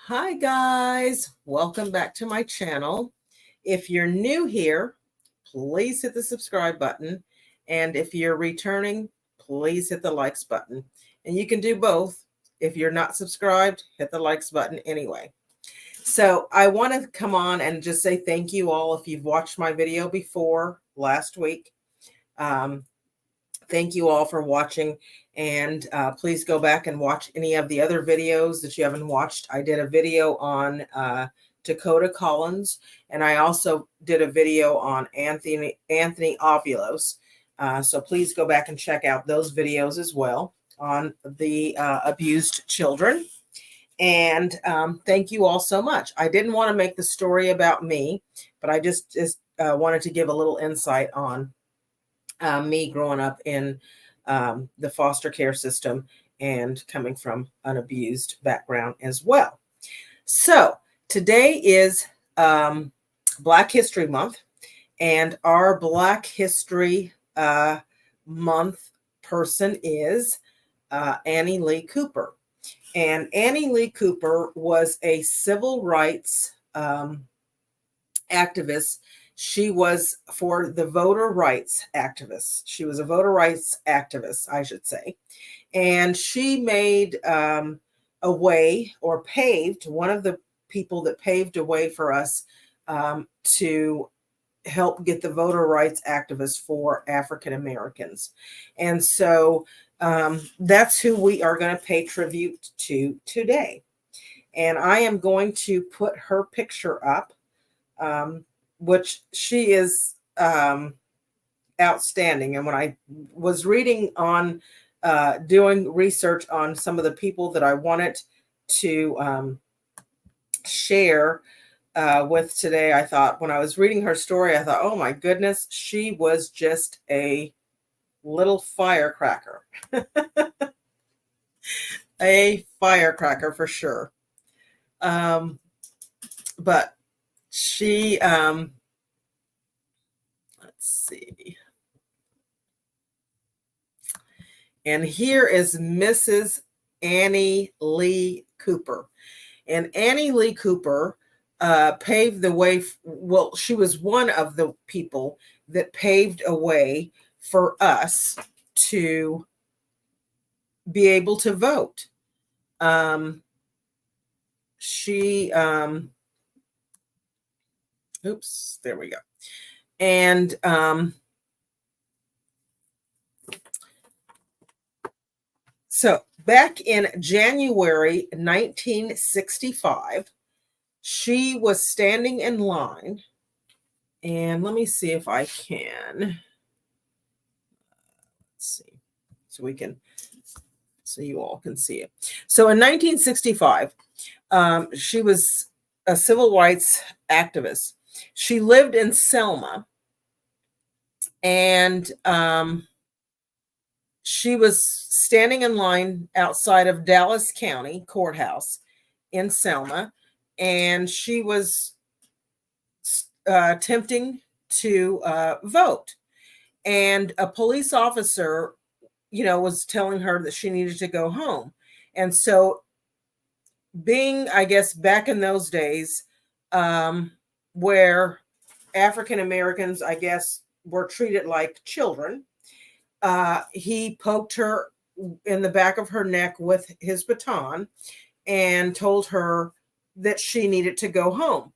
Hi guys, welcome back to my channel. If you're new here, please hit the subscribe button. And if you're returning, please hit the likes button. And you can do both. If you're not subscribed, hit the likes button anyway. So I want to come on and just say thank you all if you've watched my video before last week. Thank you all for watching, and please go back and watch any of the other videos that you haven't watched. I did a video on Dakota Collins, and I also did a video on Anthony Ovulos. So please go back and check out those videos as well on the abused children. And thank you all so much. I didn't want to make the story about me, but I just wanted to give a little insight on me growing up in the foster care system and coming from an abused background as well. So today is Black History Month, and our Black History Month person is Annie Lee Cooper. And Annie Lee Cooper was a civil rights activist. She was for the voter rights activists. She was a voter rights activist, I should say. And she made a way, or paved, one of the people that paved a way for us to help get the voter rights activists for African Americans. And so that's who we are going to pay tribute to today. And I am going to put her picture up, which she is outstanding. And when I was reading on, doing research on some of the people that I wanted to share with today, I thought, when I was reading her story, I thought, oh my goodness, she was just a little firecracker. A firecracker for sure. But she, let's see. And here is Mrs. Annie Lee Cooper. And Annie Lee Cooper paved the way. Well, she was one of the people that paved a way for us to be able to vote. Oops, there we go. And so back in January 1965, she was standing in line. And let me see if I can. Let's see. So you all can see it. So in 1965, she was a civil rights activist. She lived in Selma, and she was standing in line outside of Dallas County Courthouse in Selma, and she was attempting to vote. And a police officer, was telling her that she needed to go home. And so, being, I guess, back in those days, where African Americans, I guess, were treated like children. He poked her in the back of her neck with his baton and told her that she needed to go home.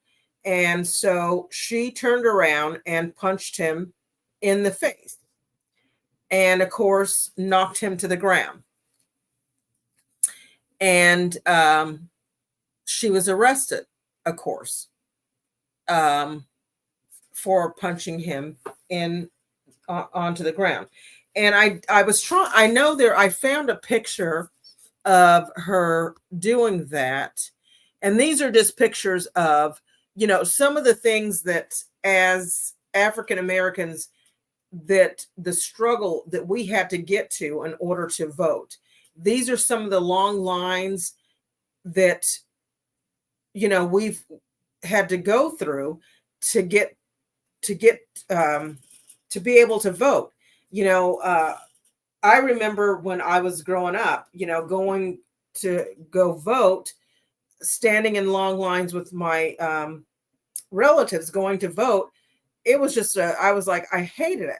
And so she turned around and punched him in the face, and of course knocked him to the ground. And she was arrested, of course, for punching him in onto the ground. And I know I found a picture of her doing that. And these are just pictures of, some of the things that as African Americans, that the struggle that we had to get to in order to vote. These are some of the long lines that, we've had to go through to get to be able to vote. I remember when I was growing up, going to go vote, standing in long lines with my relatives going to vote. It was just, I was like, I hated it,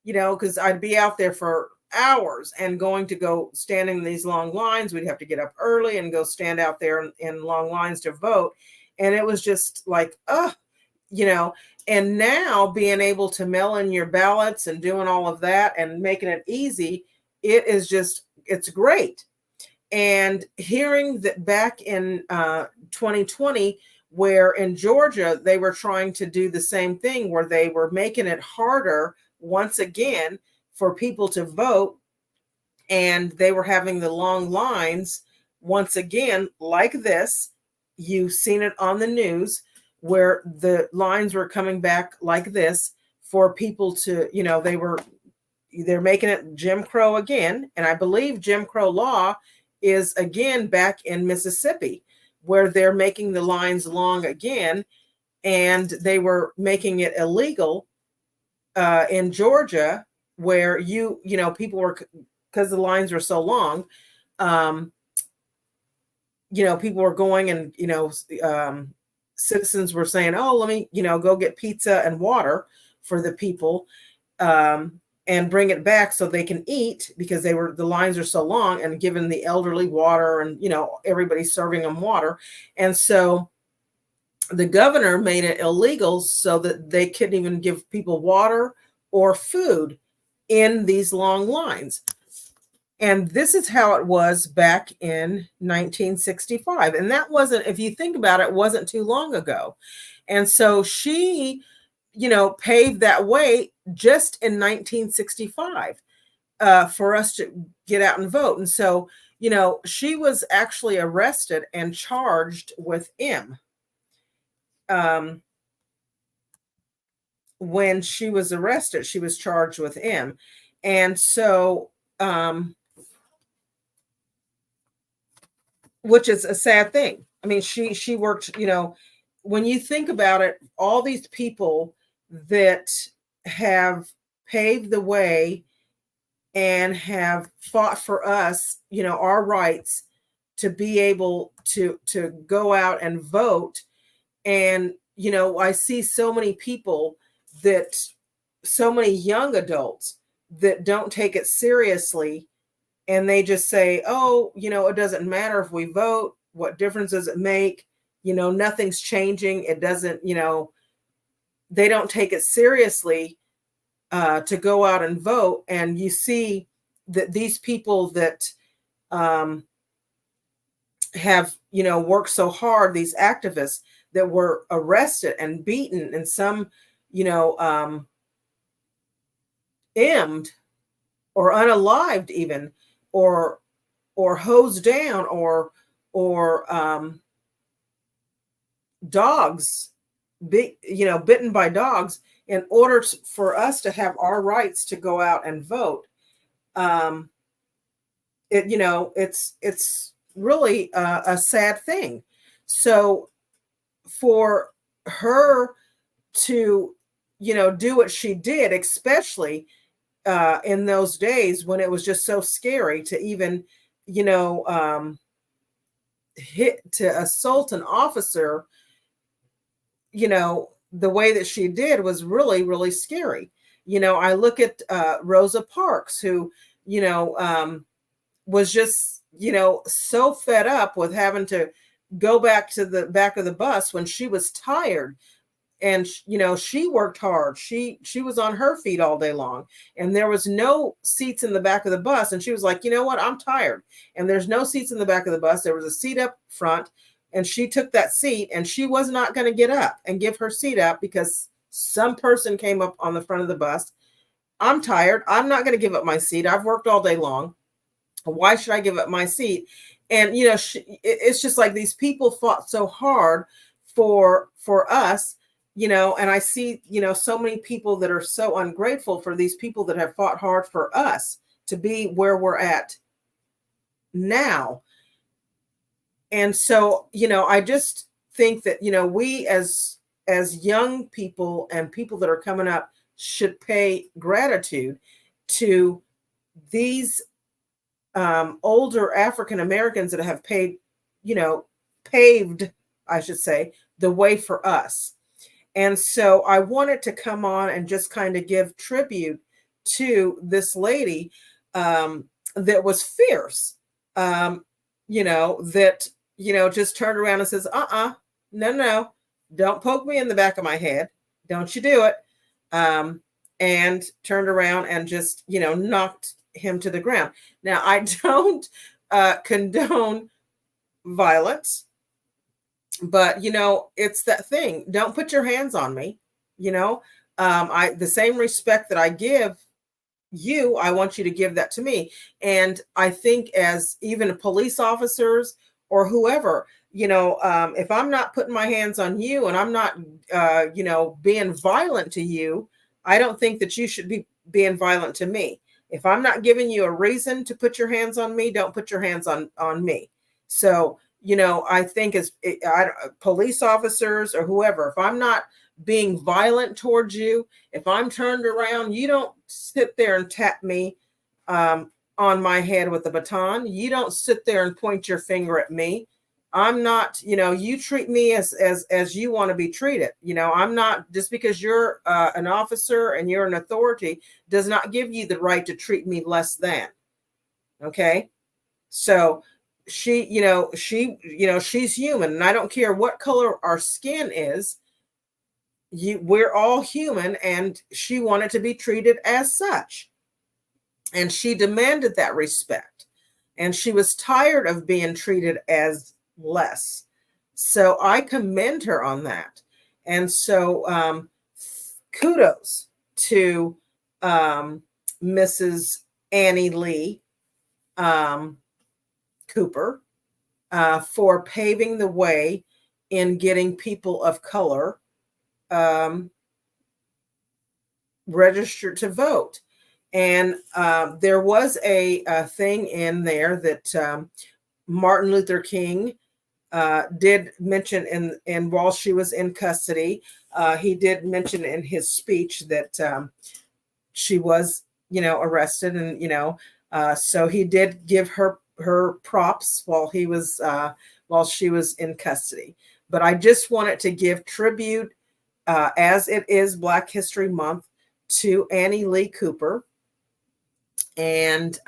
because I'd be out there for hours and going to go standing in these long lines. We'd have to get up early and go stand out there in long lines to vote. And it was just like, and now being able to mail in your ballots and doing all of that and making it easy, it's great. And hearing that back in 2020, where in Georgia, they were trying to do the same thing, where they were making it harder once again for people to vote. And they were having the long lines once again, like this. You've seen it on the news, where the lines were coming back like this for people to, they're making it Jim Crow again. And I believe Jim Crow law is again back in Mississippi, where they're making the lines long again. And they were making it illegal in Georgia, where people were, because the lines were so long, people were going and, citizens were saying, oh, let me, go get pizza and water for the people and bring it back so they can eat, because the lines are so long, and giving the elderly water and, everybody serving them water. And so the governor made it illegal so that they couldn't even give people water or food in these long lines. And this is how it was back in 1965. And that wasn't, if you think about it, wasn't too long ago. And so she, paved that way just in 1965 for us to get out and vote. And so, she was actually arrested and charged with M. When she was arrested, she was charged with M. And so, which is a sad thing. I mean, she worked, when you think about it, all these people that have paved the way and have fought for us, our rights to be able to go out and vote. And, I see so many people so many young adults that don't take it seriously. And they just say, oh, it doesn't matter if we vote. What difference does it make? Nothing's changing. It doesn't, they don't take it seriously to go out and vote. And you see that these people that have, worked so hard, these activists that were arrested and beaten, and some, emmed or unalived even, or hosed down, or dogs, bitten by dogs, in order for us to have our rights to go out and vote. It's really a sad thing. So for her to, do what she did, especially in those days when it was just so scary to even, to assault an officer, the way that she did was really, really scary. I look at Rosa Parks, who, you know, was just, so fed up with having to go back to the back of the bus when she was tired. And she worked hard. She was on her feet all day long, and there was no seats in the back of the bus, and she was like, you know what, I'm tired. And there's no seats in the back of the bus. There was a seat up front, and she took that seat, and she was not going to get up and give her seat up because some person came up on the front of the bus. I'm tired. I'm not going to give up my seat. I've worked all day long. Why should I give up my seat? And it's just like these people fought so hard for us, and I see, so many people that are so ungrateful for these people that have fought hard for us to be where we're at now. And so, I just think that, we as young people and people that are coming up should pay gratitude to these older African Americans that have paved, I should say, the way for us. And so I wanted to come on and just kind of give tribute to this lady that was fierce, that, just turned around and says, no, don't poke me in the back of my head. Don't you do it. And turned around and just, knocked him to the ground. Now, I don't condone violence, but it's that thing. Don't put your hands on me. The same respect that I give you, I want you to give that to me. And I think as even police officers or whoever, if I'm not putting my hands on you and I'm not, being violent to you, I don't think that you should be being violent to me. If I'm not giving you a reason to put your hands on me, don't put your hands on me. So, I think as police officers or whoever, if I'm not being violent towards you, if I'm turned around, you don't sit there and tap me on my head with a baton. You don't sit there and point your finger at me. I'm not, you treat me as you want to be treated. I'm not, just because you're an officer and you're an authority does not give you the right to treat me less than. Okay. So she's human, and I don't care what color our skin is. We're all human, and she wanted to be treated as such. And she demanded that respect. And she was tired of being treated as less. So I commend her on that. And so kudos to Mrs. Annie Lee Cooper for paving the way in getting people of color registered to vote. And there was a thing in there that Martin Luther King did mention in while she was in custody. He did mention in his speech that she was, arrested, and so he did give her props while she was in custody. But I just wanted to give tribute, as it is Black History Month, to Annie Lee Cooper. And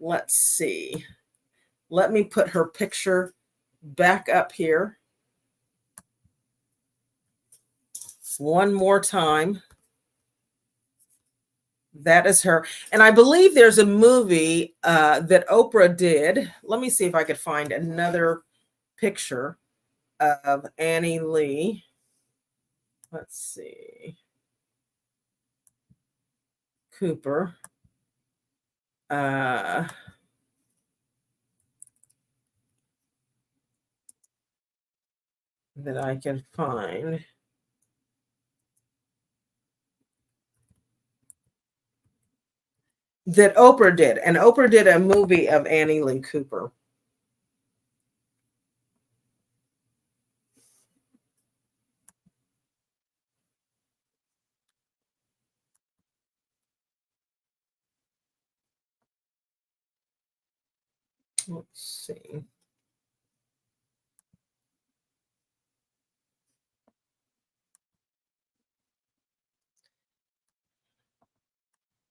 let's see. Let me put her picture back up here one more time. That is her. And I believe there's a movie that Oprah did. Let me see if I could find another picture of Annie Lee. Let's see. Cooper. That I can find. That Oprah did. And Oprah did a movie of Annie Lee Cooper. Let's see.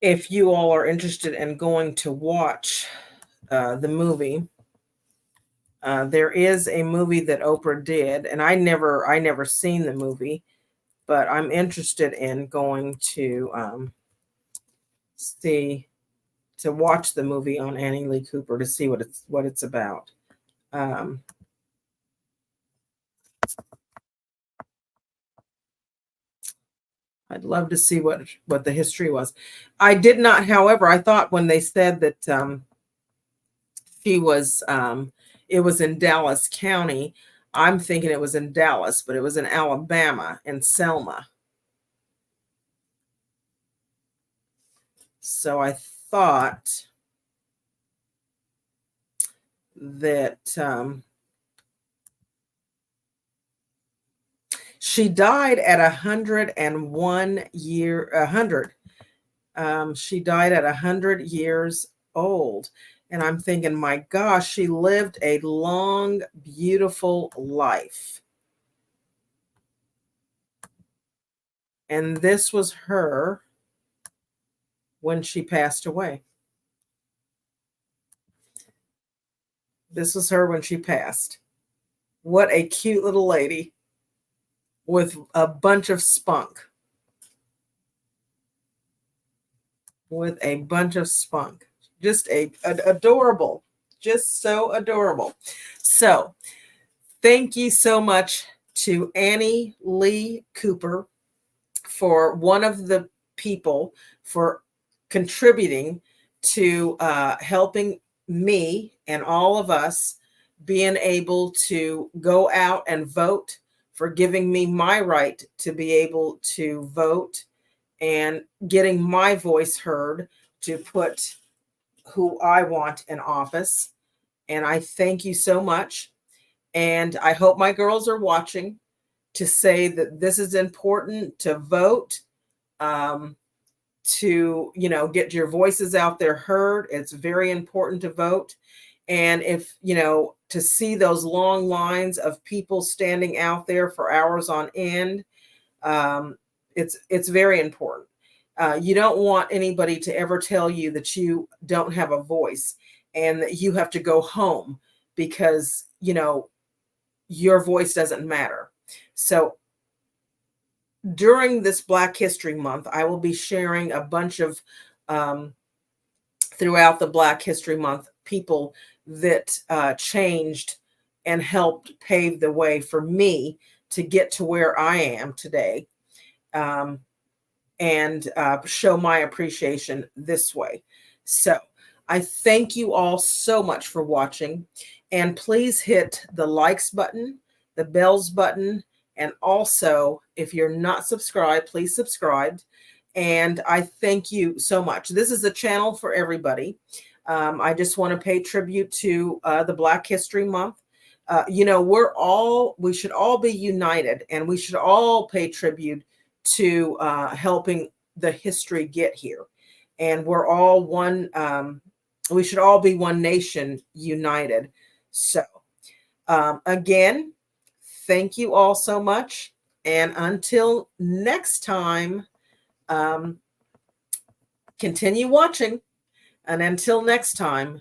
if you all are interested in going to watch the movie, there is a movie that Oprah did, and I never seen the movie, but I'm interested in going to see to watch the movie on Annie Lee Cooper to see what it's about. I'd love to see what the history was. I did not, however, I thought when they said that she was it was in Dallas County, I'm thinking it was in Dallas, but it was in Alabama, in Selma. So I thought that she died at 101 year 100. She died at 100 years old. And I'm thinking, my gosh, she lived a long, beautiful life. And this was her when she passed away. This was her when she passed. What a cute little lady with a bunch of spunk. With a bunch of spunk. Just adorable. Just so adorable. So thank you so much to Annie Lee Cooper, for one of the people for contributing to helping me and all of us being able to go out and vote, for giving me my right to be able to vote and getting my voice heard to put who I want in office. And I thank you so much. And I hope my girls are watching to say that this is important to vote, to, get your voices out there heard. It's very important to vote. And if, to see those long lines of people standing out there for hours on end, it's very important. You don't want anybody to ever tell you that you don't have a voice and that you have to go home because, your voice doesn't matter. So during this Black History Month, I will be sharing a bunch of, throughout the Black History Month, people that changed and helped pave the way for me to get to where I am today, and show my appreciation this way. So I thank you all so much for watching, and please hit the likes button, the bells button, and also if you're not subscribed, please subscribe. And I thank you so much. This is a channel for everybody. I just want to pay tribute to the Black History Month. We should all be united, and we should all pay tribute to helping the history get here. And we're all one. We should all be one nation united. So again, thank you all so much. And until next time, continue watching. And until next time,